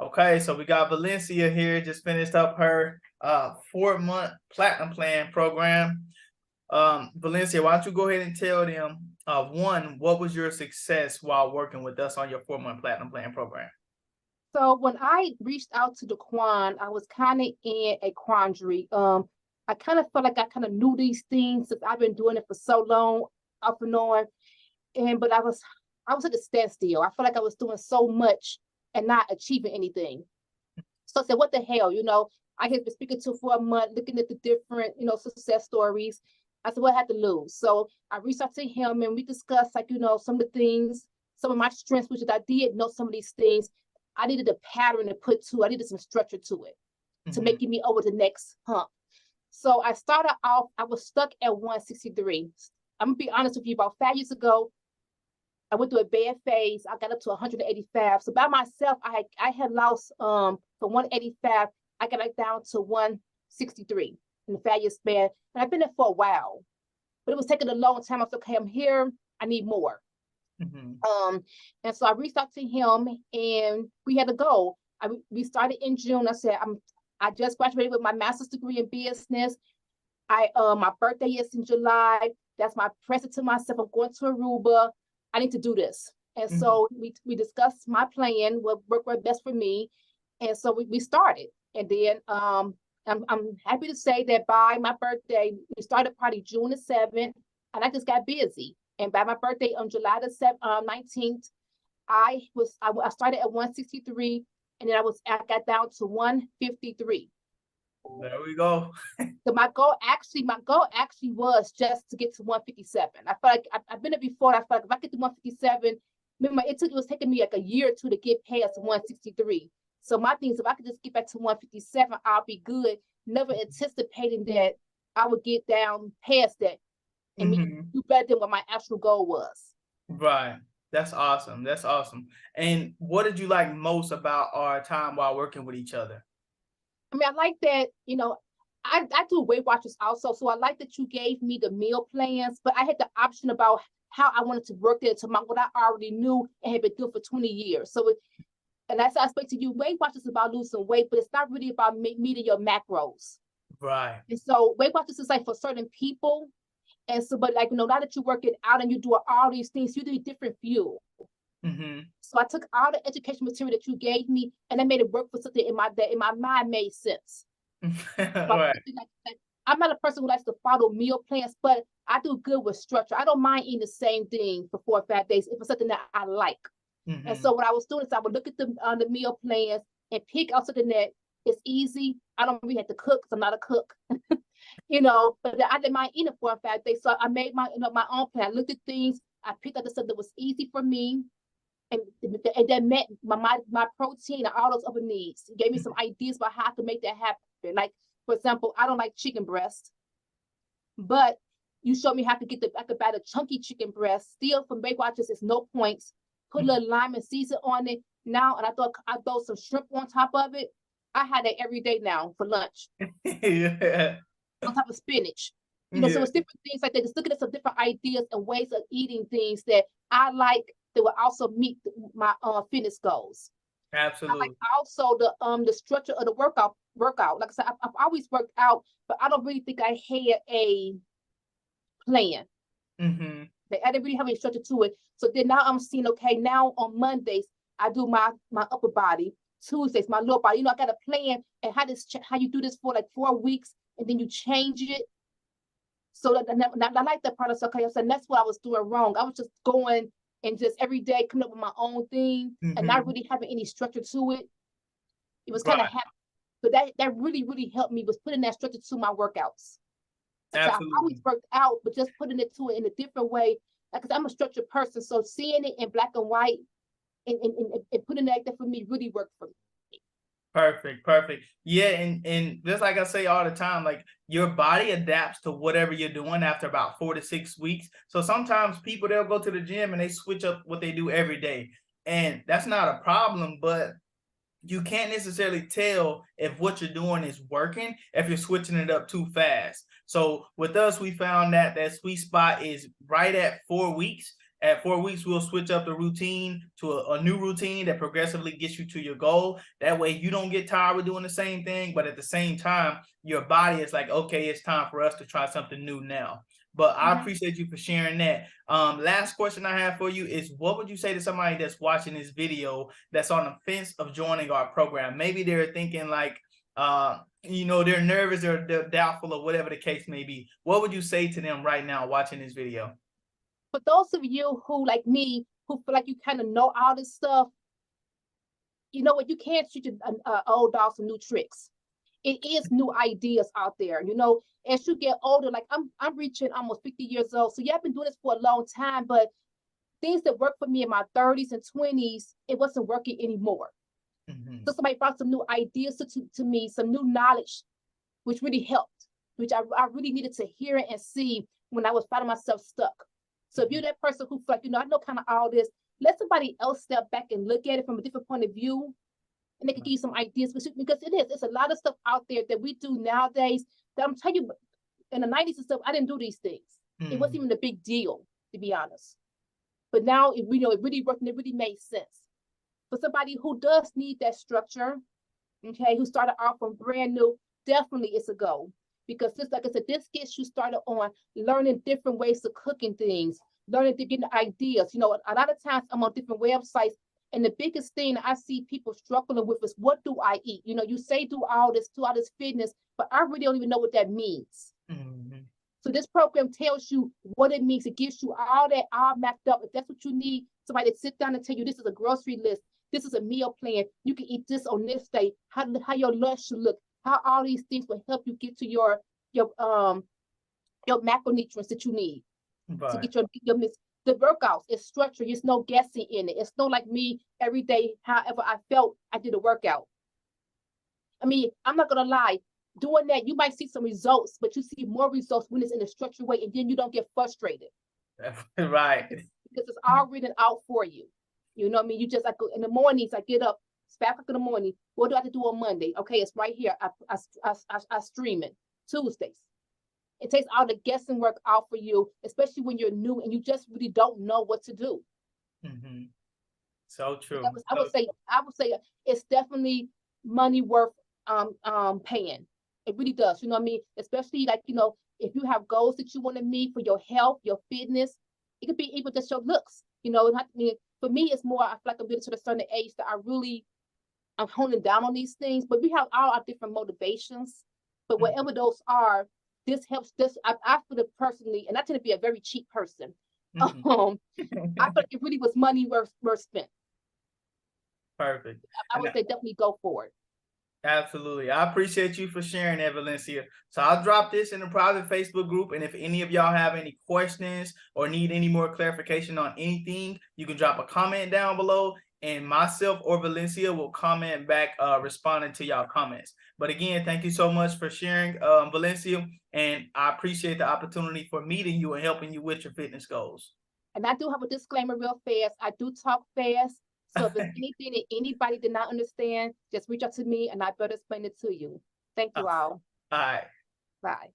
Okay, so we got Valencia here, just finished up her 4-month platinum plan program. Valencia, why don't you go ahead and tell them, one, what was your success while working with us on your 4-month platinum plan program? So when I reached out to Daquan, I was kind of in a quandary. I kind of felt like I kind of knew these things since I've been doing it for so long, off and on. But I was at a standstill. I felt like I was doing so much and not achieving anything. So I said, what the hell, I had been speaking to for a month, looking at the different, success stories. I said, well, I had to lose. So I reached out to him and we discussed like, some of the things, some of my strengths, which I did know some of these things. I needed a pattern to put to, I needed some structure to it to make me over the next hump. So I started off, I was stuck at 163. I'm gonna be honest with you, about 5 years ago, I went through a bad phase. I got up to 185. So by myself, I had lost from 185, I got it down to 163 in the 5 year span. And I've been there for a while, but it was taking a long time. I was okay, I'm here, I need more. And so I reached out to him and we had a goal. We started in June. I said, I just graduated with my master's degree in business. My birthday is in July. That's my present to myself. I'm going to Aruba. I need to do this. And so we discussed my plan, what worked best for me. And so we started. And then I'm happy to say that by my birthday, we started probably June the 7th, and I just got busy. And by my birthday on July the 19th, I started at 163, and then I got down to 153. There we go. So my goal actually was just to get to 157. I feel like I've been there before. I feel like if I get to 157, remember it was taking me like a year or two to get past 163. So my thing is, if I could just get back to 157, I'll be good. Never anticipating that I would get down past that and do better than what my actual goal was. Right. That's awesome. That's awesome. And what did you like most about our time while working with each other? I mean, I like that, I do Weight Watchers also. So I like that you gave me the meal plans, but I had the option about how I wanted to work that to what I already knew and had been doing for 20 years. So, and that's how I speak to you. Weight Watchers is about losing weight, but it's not really about meeting your macros. Right. And so Weight Watchers is like for certain people. And so, but like, now that you work it out and you do all these things, you do different fuel. So I took all the education material that you gave me and I made it work for something in my mind made sense. Right. I'm not a person who likes to follow meal plans, but I do good with structure. I don't mind eating the same thing for 4 or 5 days if it's something that I like. And so what I was doing is I would look at the meal plans and pick out something that is easy. I don't really have to cook because I'm not a cook, but I didn't mind eating 4 or 5 days. So I made my own plan. I looked at things. I picked out the stuff that was easy for me. And that met my protein and all those other needs. It gave me some ideas about how I could make that happen. Like, for example, I don't like chicken breast, but you showed me how to I could buy the chunky chicken breast, still from Weight Watchers, it's no points, put a little lime and season on it now, and I throw some shrimp on top of it. I had that every day now for lunch. Yeah. On top of spinach. So it's different things like that. Just looking at some different ideas and ways of eating things that I like that will also meet my fitness goals. Absolutely. I like also the structure of the workout. Like I said, I've always worked out, but I don't really think I had a plan. Like, I didn't really have any structure to it. So then now I'm seeing, okay, now on Mondays, I do my upper body. Tuesdays, my lower body. I got a plan and how you do this for like 4 weeks and then you change it. So I like that part of okay. I said that's what I was doing wrong. I was just going and just every day coming up with my own thing and not really having any structure to it. It was kind of happy, but that really, really helped me was putting that structure to my workouts. So I've always worked out, but just putting it to it in a different way. Because I'm a structured person, so seeing it in black and white and putting it like that for me really worked for me. Perfect. Yeah, and just like I say all the time, like your body adapts to whatever you're doing after about 4 to 6 weeks. So sometimes people, they'll go to the gym and they switch up what they do every day. And that's not a problem, but you can't necessarily tell if what you're doing is working if you're switching it up too fast. So with us, we found that sweet spot is right at 4 weeks. At 4 weeks, we'll switch up the routine to a new routine that progressively gets you to your goal. That way you don't get tired of doing the same thing, but at the same time, your body is like, okay, it's time for us to try something new now. But I appreciate you for sharing that. Last question I have for you is, what would you say to somebody that's watching this video that's on the fence of joining our program? Maybe they're thinking like, they're nervous or they're doubtful or whatever the case may be. What would you say to them right now watching this video? For those of you who, like me, who feel like you kind of know all this stuff, you know what? You can't teach an old dog some new tricks. It is new ideas out there. As you get older, like I'm reaching almost 50 years old. So yeah, I've been doing this for a long time, but things that worked for me in my 30s and 20s, it wasn't working anymore. So somebody brought some new ideas to me, some new knowledge, which really helped, which I really needed to hear it and see when I was finding myself stuck. So if you're that person who feel like, I know kind of all this, let somebody else step back and look at it from a different point of view, and they can give you some ideas, because it's a lot of stuff out there that we do nowadays that I'm telling you, in the 90s and stuff, I didn't do these things. It wasn't even a big deal, to be honest. But now it really worked and it really made sense. For somebody who does need that structure, okay, who started off from brand new, definitely it's a go. Because just like I said, this gets you started on learning different ways of cooking things, learning to get ideas. A lot of times I'm on different websites, and the biggest thing I see people struggling with is, what do I eat? You say do all this fitness, but I really don't even know what that means. So this program tells you what it means. It gives you all that all mapped up. If that's what you need, somebody to sit down and tell you, this is a grocery list, this is a meal plan, you can eat this on this day, how your lunch should look, how all these things will help you get to your macronutrients that you need to get your the workouts. It's structured. There's no guessing in it. It's not like me every day, however I felt, I did a workout. I mean, I'm not gonna lie, doing that, you might see some results, but you see more results when it's in a structured way, and then you don't get frustrated. Right. Because it's all written out for you. You know what I mean? You just, like, in the mornings, I get up, it's 5 o'clock in the morning. What do I have to do on Monday? Okay, it's right here. I stream it. Tuesdays. It takes all the guessing work out for you, especially when you're new and you just really don't know what to do. So true. I would say it's definitely money worth paying. It really does. You know what I mean? Especially, like, if you have goals that you want to meet for your health, your fitness, it could be even just your looks. For me, it's more, I feel like I'm getting to a certain age that I'm honing down on these things, but we have all our different motivations. But whatever those are, this helps. I feel it personally, and I tend to be a very cheap person. I feel like it really was money worth spent. Perfect. I would say definitely go for it. Absolutely. I appreciate you for sharing that, Valencia. So I'll drop this in a private Facebook group. And if any of y'all have any questions or need any more clarification on anything, you can drop a comment down below, and myself or Valencia will comment back responding to y'all comments. But again, thank you so much for sharing, Valencia. And I appreciate the opportunity for meeting you and helping you with your fitness goals. And I do have a disclaimer real fast. I do talk fast. So if there's anything that anybody did not understand, just reach out to me and I better explain it to you. Thank you all. All right. Bye.